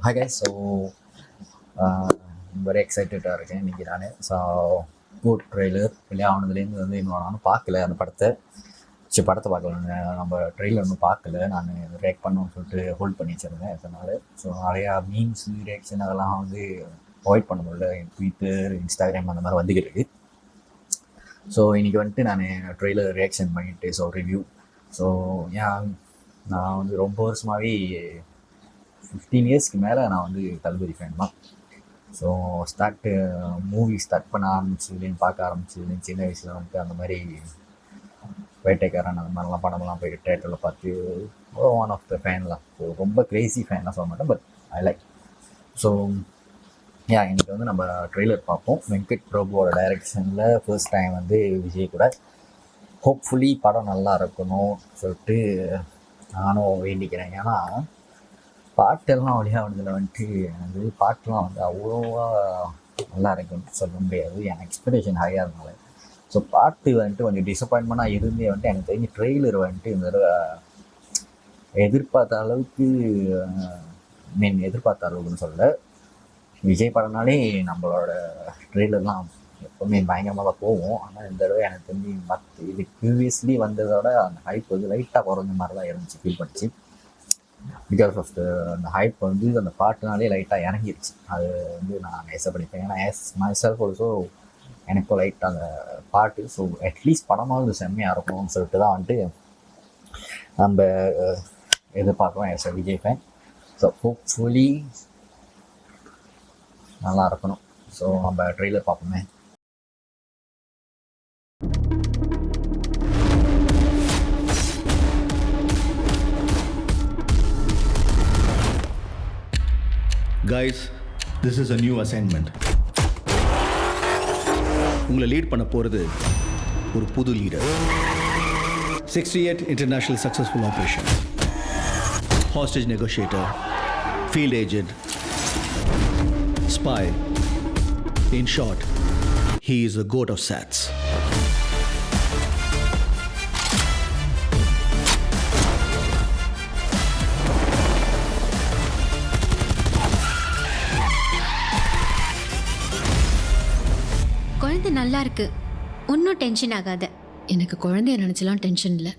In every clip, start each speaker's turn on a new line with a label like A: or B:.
A: Hi guys. Very எக்ஸைட்டடாக இருக்கேன் இன்றைக்கி நான். ஸோ குட் ட்ரெய்லர் வெளியானதுலேருந்து வந்து இன்னும் நானும் பார்க்கல அந்த படத்தை. படத்தை பார்க்கலாங்க. நம்ம ட்ரெய்லர் ஒன்றும் பார்க்கல. நான் ரியாக்ட் பண்ணணும்னு சொல்லிட்டு ஹோல்ட் பண்ணி வச்சுருந்தேன் அதனால். ஸோ நிறையா மீம்ஸ் ரியாக்ஷன் அதெல்லாம் வந்து அவாய்ட் பண்ண முடியல. ட்விட்டர், இன்ஸ்டாகிராம் அந்த மாதிரி வந்துக்கிட்டு இருக்குது. ஸோ இன்றைக்கி வந்துட்டு நான் ட்ரெய்லர் ரியாக்ஷன் பண்ணிவிட்டு ரிவ்யூ. ஸோ நான் வந்து ரொம்ப வருஷமாகவே 15 இயர்ஸ்க்கு மேலே நான் வந்து தளபதி ஃபேன் தான். ஸோ மூவி ஸ்டார்ட் பண்ண ஆரம்பிச்சதுலேருந்து பார்க்க ஆரம்பிச்சதுலேருந்து சின்ன வயசில் வந்துட்டு அந்த மாதிரி வேட்டைக்காரன் அந்த மாதிரிலாம் படம்லாம் போய்ட்டு தேட்டரில் பார்த்து ஒன் ஆஃப் த ஃபேன்லாம். ஸோ ரொம்ப க்ரேசி ஃபேன்லாம் சொல்ல மாட்டேன், பட் ஐ லைக். ஸோ இன்றைக்கி வந்து நம்ம ட்ரெய்லர் பார்ப்போம். வெங்கட் பிரபுவோட டைரக்ஷனில் ஃபர்ஸ்ட் டைம் வந்து விஜய் கூட. ஹோப்ஃபுல்லி படம் நல்லா இருக்கணும் சொல்லிட்டு நானும் வேண்டிக்கிறேன். ஏன்னா பாட்டெல்லாம் வழியாக வந்ததில் வந்துட்டு எனக்கு பாட்டெலாம் வந்து அவ்வளோவா நல்லா இருக்குன்னு சொல்ல முடியாது. என் எக்ஸ்பெக்டேஷன் ஹையாக இருந்தால. ஸோ பாட்டு வந்துட்டு கொஞ்சம் டிசப்பாயின்மெண்ட்டாக இருந்தே வந்துட்டு எனக்கு தெரிஞ்ச ட்ரெய்லர் வந்துட்டு இந்த தடவை எதிர்பார்த்த அளவுக்குன்னு சொல்ல. விஜய் படம்னாலே நம்மளோட ட்ரெய்லர்லாம் எப்போவுமே பயங்கரமாக தான் போகும். ஆனால் இந்த தடவை எனக்கு தெரிஞ்சு இது ப்ரீவியஸ்லி வந்ததோட அந்த ஹைப் வந்து லைட்டாக குறைஞ்ச மாதிரி தான் இருந்துச்சு, ஃபீல் பண்ணிச்சு. பிகாஸ் ஆஃப் அந்த ஹைப் வந்து அந்த பாட்டுனாலே லைட்டாக இறங்கிருச்சு. அது வந்து நான் நேசப்படிப்பேன். ஏன்னா மை செல்ஃப் ஆல்சோ எனக்கும் லைட்டாக அந்த பாட்டு. ஸோ அட்லீஸ்ட் படமாவது செம்மையாக இருக்கணும்னு சொல்லிட்டு தான் வந்துட்டு நம்ம எதிர்பார்க்குறோம் as a Vijay fan. So hopefully நல்லா இருக்கணும். ஸோ நம்ம ட்ரெய்லர் பார்ப்போமே.
B: Guys, this is a new assignment. உங்களை லீட் பண்ண போகிறது ஒரு புது leader. 68 international successful operations, hostage negotiator, field agent, spy. In short, he is the goat of SATS.
C: குழந்தை நல்லா இருக்கு, ஒன்றும் டென்ஷன் ஆகாத. எனக்கு குழந்தைய நினச்சலாம் டென்ஷன் இல்லை,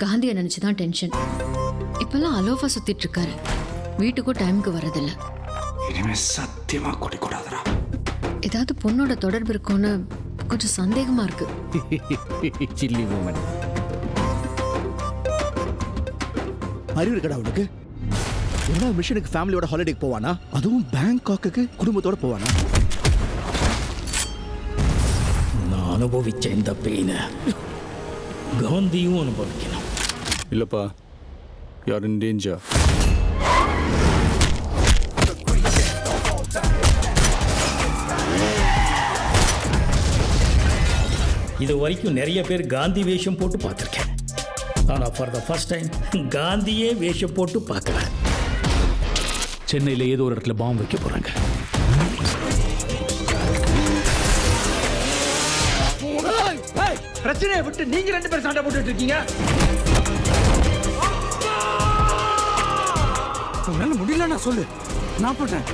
C: காந்தியை நினச்சி தான் டென்ஷன். இப்போல்லாம் அலோஃபா சுற்றிட்டு இருக்காரு, வீட்டுக்கும் டைமுக்கு வரதில்லை.
D: இனிமே சத்தியமா குடிக்கூடாதுடா.
C: ஏதாவது பொண்ணோட தொடர்பு இருக்கும்னு கொஞ்சம் சந்தேகமா இருக்கு.
B: Silly moment. அறிவு இருக்கடா உனக்கு? என்ன மிஷனுக்கு ஃபேமிலியோட ஹாலிடேக்கு போவானா? அதுவும் பேங்காக்கு குடும்பத்தோட போவானா?
D: நான் அனுபவிச்ச இந்த பெயினை காந்தியும் அனுபவிக்கணும்.
E: இல்லப்பா, யார் இன் டேஞ்சர்.
D: இது வரைக்கும் நிறைய பேர் காந்தி வேஷம் போட்டு பார்த்துருக்கேன். ஆனால் ஃபார் த ஃபர்ஸ்ட் டைம் காந்தியே வேஷம் போட்டு பார்க்குறேன். சென்னையில் ஏதோ ஒரு இடத்துல பாம்பு வைக்க போகிறாங்க. பிரச்சனையை விட்டு நீங்க 2 பேரும் சண்டை போட்டுட்டு இருக்கீங்க. உன்னால முடியல, நான் சொல்லு, நான் போட்டேன்.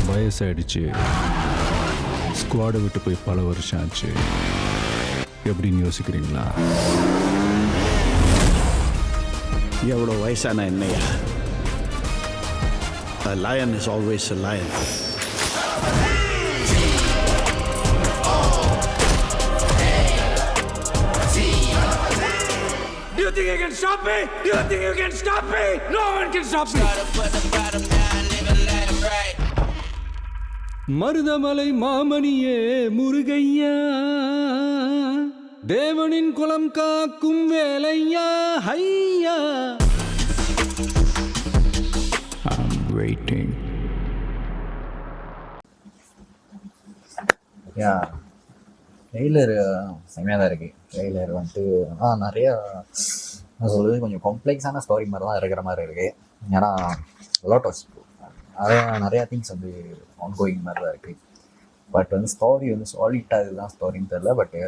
E: வயசாயிடுச்சு, ஸ்குவாடை விட்டு போய் பல வருஷம் ஆச்சு. எப்படின்னு யோசிக்கிறீங்களா?
F: எவ்வளோ வயசான என்னையா? A lion is always a lion.
D: Do you think you can stop me? Do you think you can stop me? No one can stop me.
E: Marudhamalai மாமணியே முருகையா, தேவனின் குலம் காக்கும் வேலையா, ஹையா. I'm waiting.
A: ட்ரெய்லர் செம்மையாக தான் இருக்குது. ட்ரெய்லர் வந்துட்டு நிறையா நான் சொல்கிறது கொஞ்சம் காம்ப்ளெக்ஸான ஸ்டோரி மாதிரி தான் இருக்கிற மாதிரி இருக்குது. ஏன்னா லாட் ஆஃப் நிறையா திங்ஸ் வந்து ஆன்கோயிங் மாதிரி தான் இருக்குது. பட் வந்து ஸ்டோரி வந்து சாலிட்டாக இதுதான் ஸ்டோரின்னு தெரில. பட்டு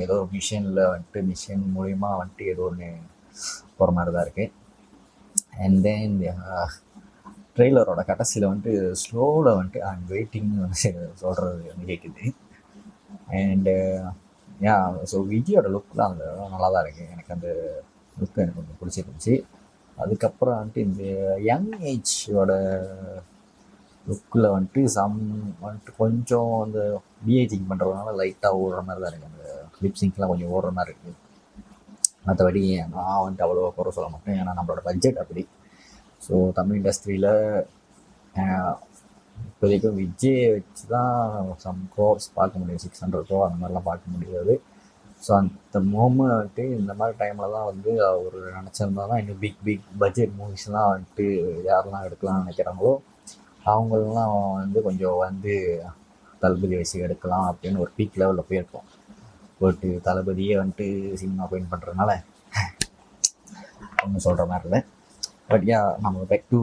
A: ஏதோ மிஷின் மூலிமா வந்துட்டு ஏதோ ஒன்று போகிற மாதிரி தான் இருக்குது. அண்ட் தென் ட்ரெய்லரோட கடைசியில் வந்துட்டு ஸ்லோவில் வந்துட்டு ஐம் வெயிட்டிங்னு வந்து சொல்கிறது வந்து கேட்குது. அண்டு ஸோ விஜயோட லுக்லாம் அந்த நல்லா தான் இருக்குது. எனக்கு அந்த லுக்கு எனக்கு கொஞ்சம் பிடிச்சிருந்துச்சி. அதுக்கப்புறம் வந்துட்டு இந்த யங் ஏஜோட லுக்கில் வந்துட்டு வந்துட்டு கொஞ்சம் அந்த டிஏஜிங் பண்ணுறதுனால லைட்டாக ஓடுற மாதிரி தான் இருக்குது. அந்த லிப்ஸிங்க்லாம் கொஞ்சம் ஓடுற மாதிரி இருக்குது. மற்றபடி நான் வந்துட்டு அவ்வளோ குறை சொல்ல மாட்டேன், ஏன்னா நம்மளோட பட்ஜெட் அப்படி. ஸோ தமிழ் இண்டஸ்ட்ரியில் இப்போதைக்கும் விஜயை வச்சு தான் சம் க்ரோர்ஸ் பார்க்க முடியும், 600 crore அந்த மாதிரிலாம் பார்க்க முடியாது. ஸோ அந்த மூமெண்ட்டு இந்த மாதிரி டைமில் தான் வந்து அவர் நினச்சிருந்தா தான் இன்னும் பிக் பட்ஜெட் மூவிஸ்லாம் வந்துட்டு யாரெல்லாம் எடுக்கலாம்னு நினைக்கிறாங்களோ அவங்களெலாம் வந்து கொஞ்சம் வந்து தளபதி வயசு எடுக்கலாம் அப்படின்னு ஒரு பீக் லெவலில் போயிருக்கோம். பட்டு தளபதியே வந்துட்டு சினிமா பெயின் பண்ணுறதுனால ஒன்றும் சொல்கிற மாதிரி இல்லை. பட் நம்ம பேக் டு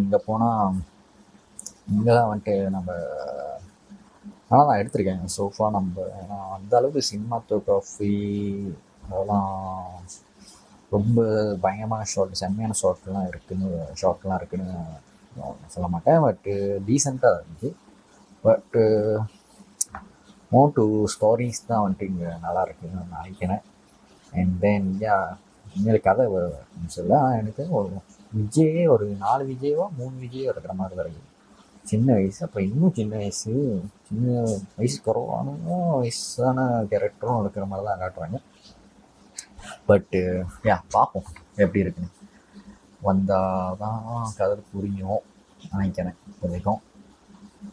A: இங்கே போனால் இங்கே தான் வந்துட்டு நம்ம ஆனால் நான் எடுத்திருக்கேன் சோஃபா. நான் அந்த அளவுக்கு சினிமாட்டோகிராஃபி அதெல்லாம் ரொம்ப பயங்கரமான செம்மையான ஷார்ட்லாம் இருக்குன்னு சொல்ல மாட்டேன். பட்டு டீசெண்டாக இருந்துச்சு. பட்டு மோர் டு ஸ்டோரிஸ் தான் வந்துட்டு இங்கே நல்லா இருக்குன்னு நான் நினைக்கிறேன். அண்ட் தென் இனிமேல் கதை சொல்ல எனக்கு ஒரு விஜயே ஒரு 4 விஜயவோ 3 விஜயோ இருக்கிற மாதிரி தான் இருக்குது. சின்ன வயசு, அப்புறம் இன்னும் சின்ன வயசு குறவான வயசான கேரக்டரும் இருக்கிற மாதிரி தான் காட்டுறாங்க. பட்டு பார்ப்போம் எப்படி இருக்குன்னு. வந்தால் தான் கதை புரியும் நினைக்கிறேன் இப்போதைக்கும்.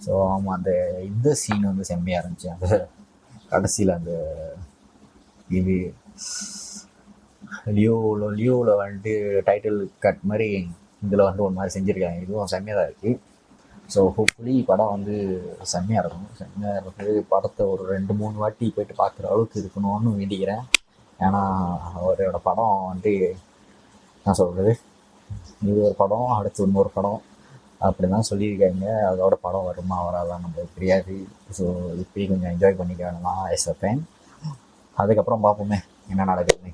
A: ஸோ ஆமாம், இந்த சீன் வந்து செம்மையாக இருந்துச்சு. அந்த கடைசியில் அந்த இது லியோவில் வந்துட்டு டைட்டில் கட் மாதிரி இதில் வந்து ஒரு மாதிரி செஞ்சுருக்காங்க. இதுவும் செம்மையாக தான் இருக்குது. ஸோ ஹோப்ஃபுல்லி படம் வந்து செம்மையாக இருக்கு. படத்தை ஒரு 2-3 வாட்டி போய்ட்டு பார்க்குற அளவுக்கு இருக்கணும்னு வேண்டிக்கிறேன். ஏன்னா அவரோட படம் வந்துட்டு நான் சொல்கிறது இது ஒரு படம், அடுத்து இன்னொரு படம் அப்படி தான் சொல்லியிருக்காங்க. அதோட படம் வருமா வராதான் நம்மளுக்கு தெரியாது. ஸோ இப்போயும் கொஞ்சம் என்ஜாய் பண்ணிக்கலாம் எஸ் ஃபேன். அதுக்கப்புறம் பார்ப்போமே என்ன நடக்குதுன்னு.